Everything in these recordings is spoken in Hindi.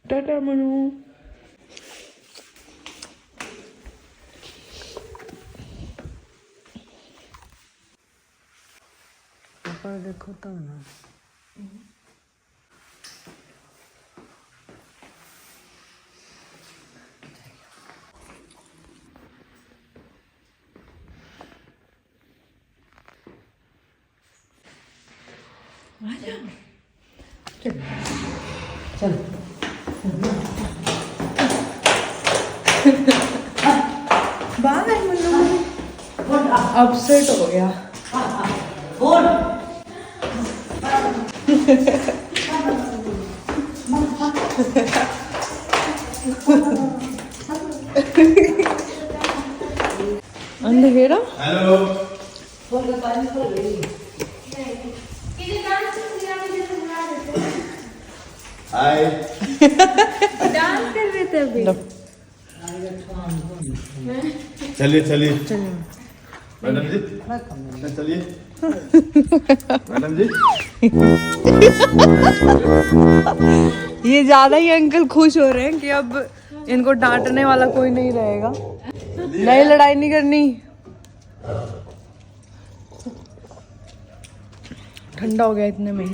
टाटा मनु। ऊपर देखो तो ना। चलो बाय मनु। अपसेट हो गया। अंधेरा। हेलो। हाय। डांस कर रहे थे अभी। चलिए चलिए मैडम जी, चलिए मैडम जी। ये ज्यादा ही अंकल खुश हो रहे हैं कि अब इनको डांटने वाला कोई नहीं रहेगा। नई लड़ाई नहीं करनी। ठंडा हो गया इतने में ही।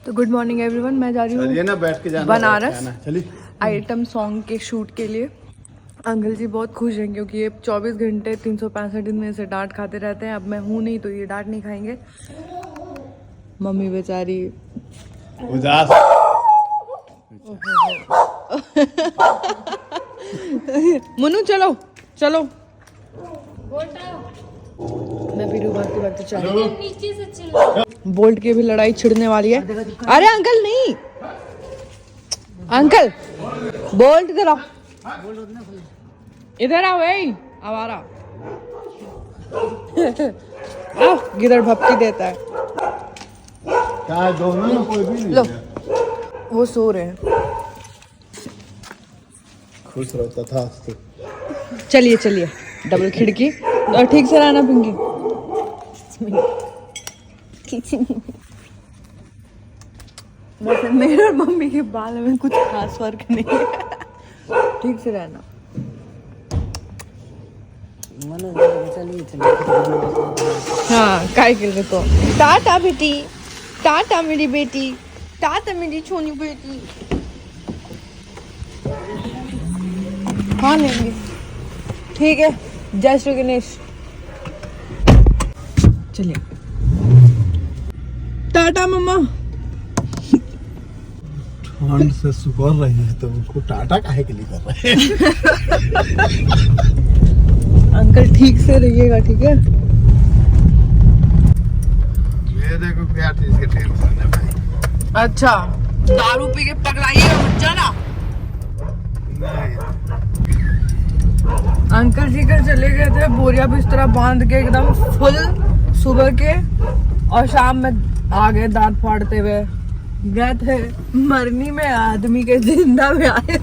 तो गुड मॉर्निंग एवरीवन, मैं जा रही हूँ ना बैठ के जाना बनारस आइटम सॉन्ग के शूट के लिए। अंकल जी बहुत खुश हैं क्योंकि ये 24 घंटे 365 दिन में से डांट खाते रहते हैं। अब मैं हूँ नहीं तो ये डांट नहीं खाएंगे। मम्मी बेचारी उदास। मनु चलो चलो। मैं फिर भागते भागते चलो। नीचे से चलो। बोल्ट की भी लड़ाई छिड़ने वाली है। अरे अंकल नहीं, अंकल बोल्ट इधर आओ, इधर आओ। आवारा गिदड़ भपकी देता है। क्या दोनों में कोई भी नहीं लो, वो सो रहे हैं। खुश रहता था। चलिए चलिए, डबल खिड़की और ठीक से रहना पिंकी। वैसे मेरे और मम्मी के बाल में कुछ खास फर्क नहीं है। ठीक से रहना। हाँ काय के लिए तो टाटा बेटी, टाटा मेरी बेटी, टाटा मेरी छोनी बेटी। हाँ लेंगे, ठीक है। जय श्री गणेश। चलिए टाटा मम्मा। ठंड से सुबह रही है तो उसको टाटा काहे के लिए कर रहे हैं? अंकल ठीक से रहिएगा, ठीक है। मेरे को क्या चीज के टेंशन है भाई। अच्छा दारू पी के पगलाइएगा मत जाना। अंकल जी घर चले गए थे बोरिया बिस्तरा बांध के एकदम फुल सुबह के, और शाम में आ गए दांत फाड़ते हुए। गए थे मरनी में आदमी के, जिंदा में आए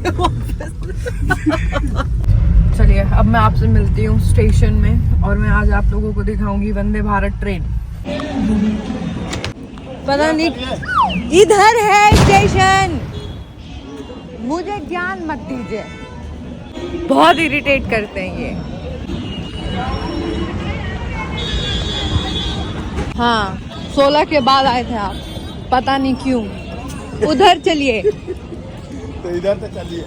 चलिए अब मैं आपसे मिलती हूँ स्टेशन में, और मैं आज आप लोगों को दिखाऊंगी वंदे भारत ट्रेन। पता नहीं इधर है स्टेशन, मुझे ज्ञान मत दीजिए, बहुत इरिटेट करते हैं ये। हाँ 16 के बाद आए थे आप, पता नहीं क्यों। उधर चलिए तो इधर तो चलिए।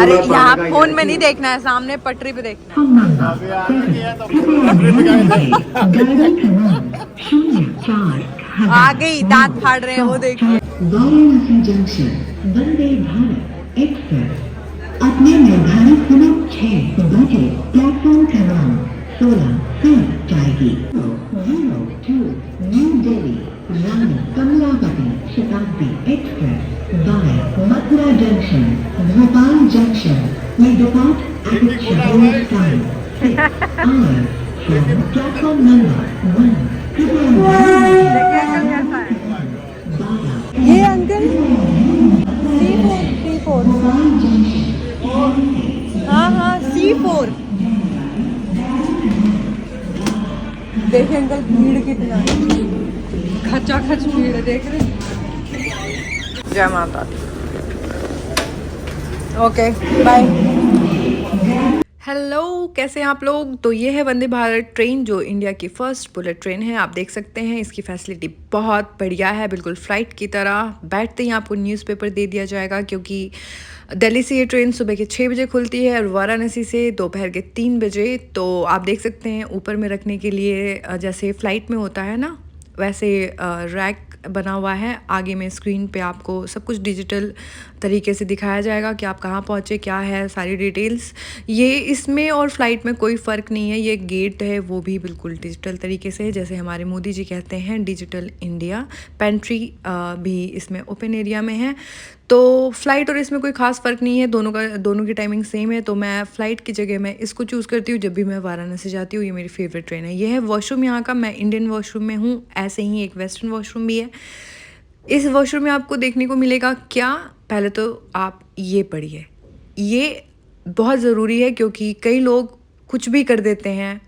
अरे यहाँ फोन में नहीं देखना है, सामने पटरी पे देखना है। आ गई, दांत फाड़ रहे हैं वो देखिए। वाराणसी जंक्शन वंदे भारत एक्सप्रेस अपने निर्धारित समय 6 बजे प्लेटफॉर्म क्रमांक 16 पर जाएगी। 02 new Delhi Rani Kamlapati Shatabdi express by Mathura junction Bhopal junction में depart at its scheduled time 6 hours from platform number 1। ये अंकल C4 हाँ हाँ C4। देखिए अंकल भीड़ कितना है, खचा खच भीड़ है, देख रहे। जय माता दी। Okay bye. हेलो, कैसे हैं आप लोग। तो ये है वंदे भारत ट्रेन जो इंडिया की फर्स्ट बुलेट ट्रेन है। आप देख सकते हैं इसकी फैसिलिटी बहुत बढ़िया है, बिल्कुल फ़्लाइट की तरह। बैठते ही आपको न्यूज़पेपर दे दिया जाएगा, क्योंकि दिल्ली से ये ट्रेन सुबह के 6 बजे खुलती है और वाराणसी से दोपहर के 3 बजे। तो आप देख सकते हैं ऊपर में रखने के लिए जैसे फ़्लाइट में होता है ना, वैसे रैक बना हुआ है। आगे में स्क्रीन पे आपको सब कुछ डिजिटल तरीके से दिखाया जाएगा कि आप कहाँ पहुँचे, क्या है, सारी डिटेल्स। ये इसमें और फ्लाइट में कोई फ़र्क नहीं है। ये गेट है वो भी बिल्कुल डिजिटल तरीके से, जैसे हमारे मोदी जी कहते हैं डिजिटल इंडिया। पेंट्री भी इसमें ओपन एरिया में है। तो फ़्लाइट और इसमें कोई ख़ास फ़र्क नहीं है, दोनों की टाइमिंग सेम है। तो मैं फ़्लाइट की जगह मैं इसको चूज़ करती हूँ जब भी मैं वाराणसी जाती हूँ। ये मेरी फेवरेट ट्रेन है। ये है वॉशरूम यहाँ का, मैं इंडियन वॉशरूम में हूँ, ऐसे ही एक वेस्टर्न वॉशरूम भी है। इस वॉशरूम में आपको देखने को मिलेगा क्या, पहले तो आप ये पढ़िए, ये बहुत ज़रूरी है क्योंकि कई लोग कुछ भी कर देते हैं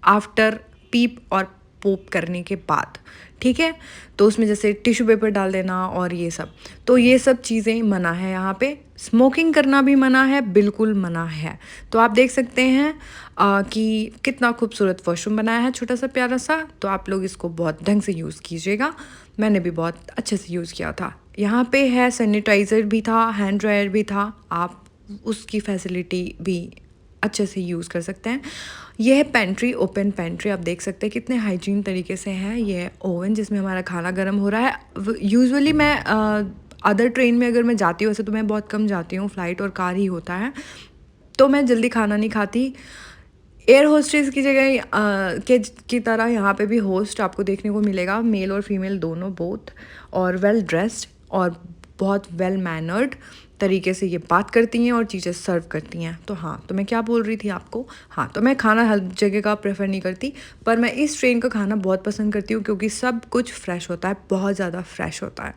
आफ्टर पीप और पोप करने के बाद, ठीक है। तो उसमें जैसे टिश्यू पेपर डाल देना और ये सब, तो ये सब चीज़ें मना है यहाँ पे। स्मोकिंग करना भी मना है, बिल्कुल मना है। तो आप देख सकते हैं कि कितना खूबसूरत वॉशरूम बनाया है, छोटा सा प्यारा सा। तो आप लोग इसको बहुत ढंग से यूज़ कीजिएगा। मैंने भी बहुत अच्छे से यूज़ किया था। यहाँ पे है सैनिटाइज़र भी था, हैंड ड्रायर भी था, आप उसकी फैसिलिटी भी अच्छे से यूज़ कर सकते हैं। यह है पेंट्री, ओपन पेंट्री। आप देख सकते हैं कितने हाइजीन तरीके से है। ये है ओवन जिसमें हमारा खाना गर्म हो रहा है। यूजुअली मैं अदर ट्रेन में अगर मैं जाती हूँ, वैसे तो मैं बहुत कम जाती हूँ, फ़्लाइट और कार ही होता है, तो मैं जल्दी खाना नहीं खाती। एयर होस्टेस की जगह की तरह यहाँ पे भी होस्ट आपको देखने को मिलेगा, मेल और फीमेल दोनों, बोथ, और वेल ड्रेस्ड और बहुत वेल मैनर्ड तरीके से ये बात करती हैं और चीज़ें सर्व करती हैं। तो हाँ, तो मैं क्या बोल रही थी आपको, हाँ, तो मैं खाना हर जगह का प्रेफर नहीं करती, पर मैं इस ट्रेन का खाना बहुत पसंद करती हूँ क्योंकि सब कुछ फ्रेश होता है, बहुत ज़्यादा फ्रेश होता है।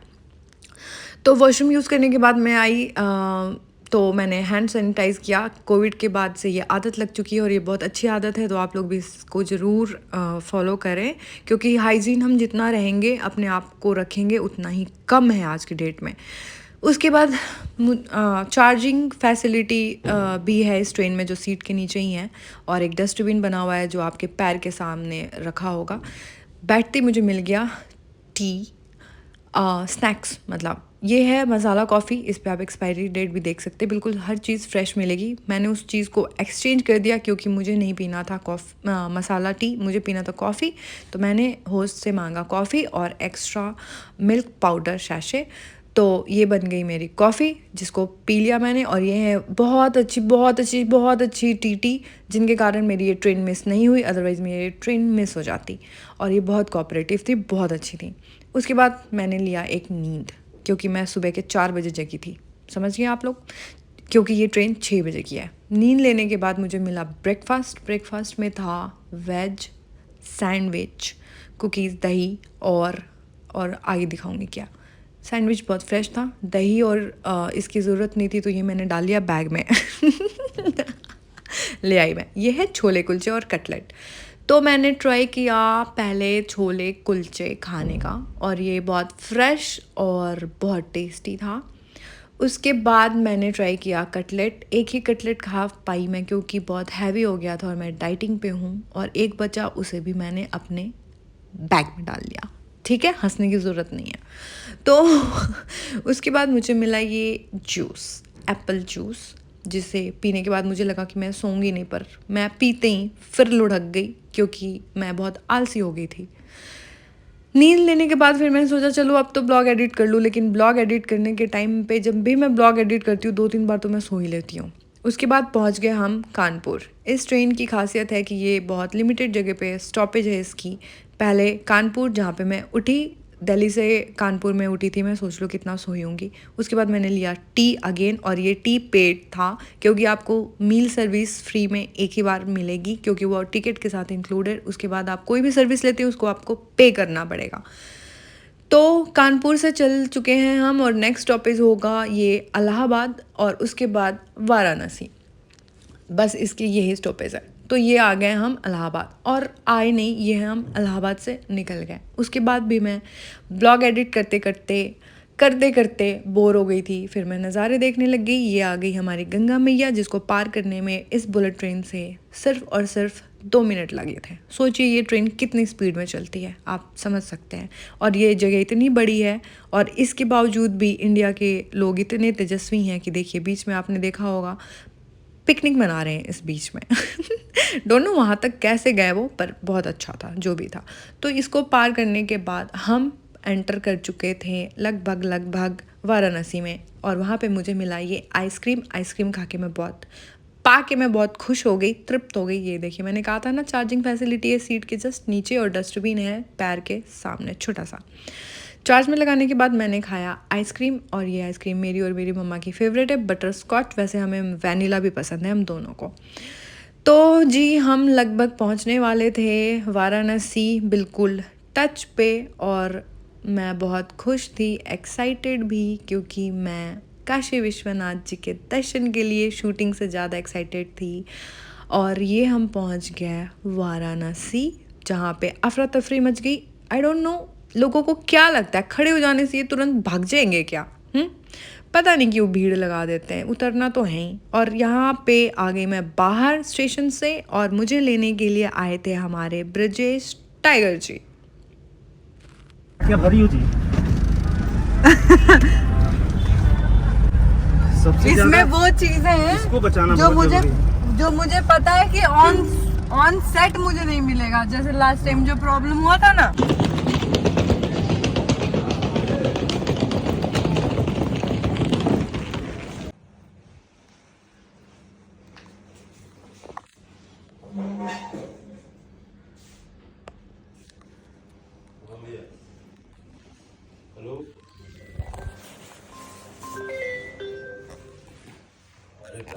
तो वॉशरूम यूज़ करने के बाद मैं आई तो मैंने हैंड सैनिटाइज़ किया। कोविड के बाद से ये आदत लग चुकी है और ये बहुत अच्छी आदत है, तो आप लोग भी इसको ज़रूर फॉलो करें, क्योंकि हाइजीन हम जितना रहेंगे, अपने आप को रखेंगे, उतना ही कम है आज की डेट में। उसके बाद चार्जिंग फैसिलिटी भी है इस ट्रेन में, जो सीट के नीचे ही है, और एक डस्टबिन बना हुआ है जो आपके पैर के सामने रखा होगा। बैठते मुझे मिल गया टी, स्नैक्स, मतलब ये है मसाला कॉफ़ी। इस पे आप एक्सपायरी डेट भी देख सकते हैं, बिल्कुल हर चीज़ फ्रेश मिलेगी। मैंने उस चीज़ को एक्सचेंज कर दिया क्योंकि मुझे नहीं पीना था मसाला टी, मुझे पीना था कॉफ़ी। तो मैंने होस्ट से मांगा कॉफ़ी और एक्स्ट्रा मिल्क पाउडर शैशे। तो ये बन गई मेरी कॉफ़ी, जिसको पी लिया मैंने। और ये है बहुत अच्छी बहुत अच्छी बहुत अच्छी टीटी, जिनके कारण मेरी ये ट्रेन मिस नहीं हुई, अदरवाइज़ मेरी ये ट्रेन मिस हो जाती। और ये बहुत कोऑपरेटिव थी, बहुत अच्छी थी। उसके बाद मैंने लिया एक नींद, क्योंकि मैं सुबह के 4 बजे जगी थी, समझ गए आप लोग, क्योंकि ये ट्रेन 6 बजे की है। नींद लेने के बाद मुझे मिला ब्रेकफास्ट में था वेज सैंडविच, कुकीज़, दही और आगे दिखाऊंगी क्या। सैंडविच बहुत फ्रेश था, दही और इसकी ज़रूरत नहीं थी, तो ये मैंने डाल लिया बैग में ले आई मैं। ये है छोले कुलचे और कटलेट। तो मैंने ट्राई किया पहले छोले कुलचे खाने का, और ये बहुत फ्रेश और बहुत टेस्टी था। उसके बाद मैंने ट्राई किया कटलेट। एक ही कटलेट खा पाई मैं, क्योंकि बहुत हैवी हो गया था और मैं डाइटिंग पे हूँ, और एक बचा, उसे भी मैंने अपने बैग में डाल लिया। ठीक है, हंसने की ज़रूरत नहीं है। तो उसके बाद मुझे मिला ये जूस, एप्पल जूस, जिसे पीने के बाद मुझे लगा कि मैं सोऊंगी नहीं, पर मैं पीते ही फिर लुढ़क गई क्योंकि मैं बहुत आलसी हो गई थी। नींद लेने के बाद फिर मैंने सोचा चलो अब तो ब्लॉग एडिट कर लूँ, लेकिन ब्लॉग एडिट करने के टाइम पे, जब भी मैं ब्लॉग एडिट करती हूँ 2-3 बार तो मैं सो ही लेती हूँ। उसके बाद पहुँच गए हम कानपुर। इस ट्रेन की खासियत है कि ये बहुत लिमिटेड जगह पे स्टॉपेज है इसकी। पहले कानपुर, जहाँ पे मैं उठी, दिल्ली से कानपुर में उठी थी मैं, सोच लो कितना सोई होंगी। उसके बाद मैंने लिया टी अगेन, और ये टी पेड था क्योंकि आपको मील सर्विस फ्री में एक ही बार मिलेगी, क्योंकि वो टिकट के साथ इंक्लूडेड। उसके बाद आप कोई भी सर्विस लेते हो उसको आपको पे करना पड़ेगा। तो कानपुर से चल चुके हैं हम, और नेक्स्ट स्टॉपेज होगा ये इलाहाबाद, और उसके बाद वाराणसी। बस इसकी यही स्टॉपेज है। तो ये आ गए हम इलाहाबाद, और आए नहीं, ये हम इलाहाबाद से निकल गए। उसके बाद भी मैं ब्लॉग एडिट करते करते बोर हो गई थी। फिर मैं नज़ारे देखने लग गई। ये आ गई हमारी गंगा मैया, जिसको पार करने में इस बुलेट ट्रेन से सिर्फ और सिर्फ 2 मिनट लगे थे। सोचिए ये ट्रेन कितनी स्पीड में चलती है, आप समझ सकते हैं। और ये जगह इतनी बड़ी है, और इसके बावजूद भी इंडिया के लोग इतने तेजस्वी हैं कि देखिए बीच में आपने देखा होगा पिकनिक मना रहे हैं इस बीच में। दोनों वहाँ तक कैसे गए वो, पर बहुत अच्छा था जो भी था। तो इसको पार करने के बाद हम एंटर कर चुके थे लगभग वाराणसी में, और वहाँ पे मुझे मिला ये आइसक्रीम खा के मैं बहुत खुश हो गई, तृप्त हो गई। ये देखिए मैंने कहा था ना, चार्जिंग फैसिलिटी है सीट के जस्ट नीचे, और डस्टबिन है पैर के सामने छोटा सा। चार्ज में लगाने के बाद मैंने खाया आइसक्रीम, और ये आइसक्रीम मेरी और मेरी मम्मा की फेवरेट है, बटर स्कॉच। वैसे हमें वैनिला भी पसंद है हम दोनों को। तो जी हम लगभग पहुंचने वाले थे वाराणसी, बिल्कुल टच पे, और मैं बहुत खुश थी, एक्साइटेड भी, क्योंकि मैं काशी विश्वनाथ जी के दर्शन के लिए शूटिंग से ज़्यादा एक्साइटेड थी। और ये हम पहुंच गए वाराणसी, जहाँ पे अफरा तफरी मच गई। आई डोंट नो लोगों को क्या लगता है, खड़े हो जाने से ये तुरंत भाग जाएंगे क्या? पता नहीं क्यों भीड़ लगा देते हैं, उतरना तो है ही। और यहाँ पे आ गई मैं बाहर स्टेशन से, और मुझे लेने के लिए आए थे हमारे ब्रजेश टाइगर जी। क्या भरी हो जी? इसमें वो चीजें हैं इसको बचाना जो मुझे पता है कि ऑन सेट मुझे नहीं मिलेगा। जैसे लास्ट टाइम जो प्रॉब्लम हुआ था ना,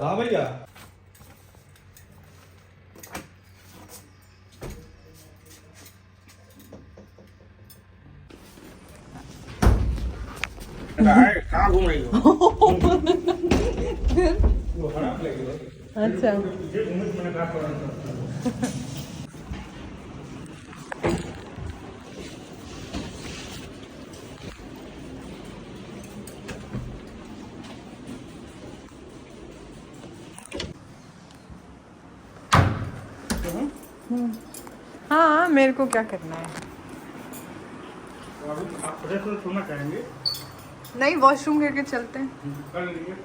हाँ भैया। कहाँ घूम रही हो? अच्छा हाँ, मेरे को क्या करना है? आप फ्रेश थोड़ा खाएंगे? नहीं, वॉशरूम करके चलते हैं। कर लीजिए।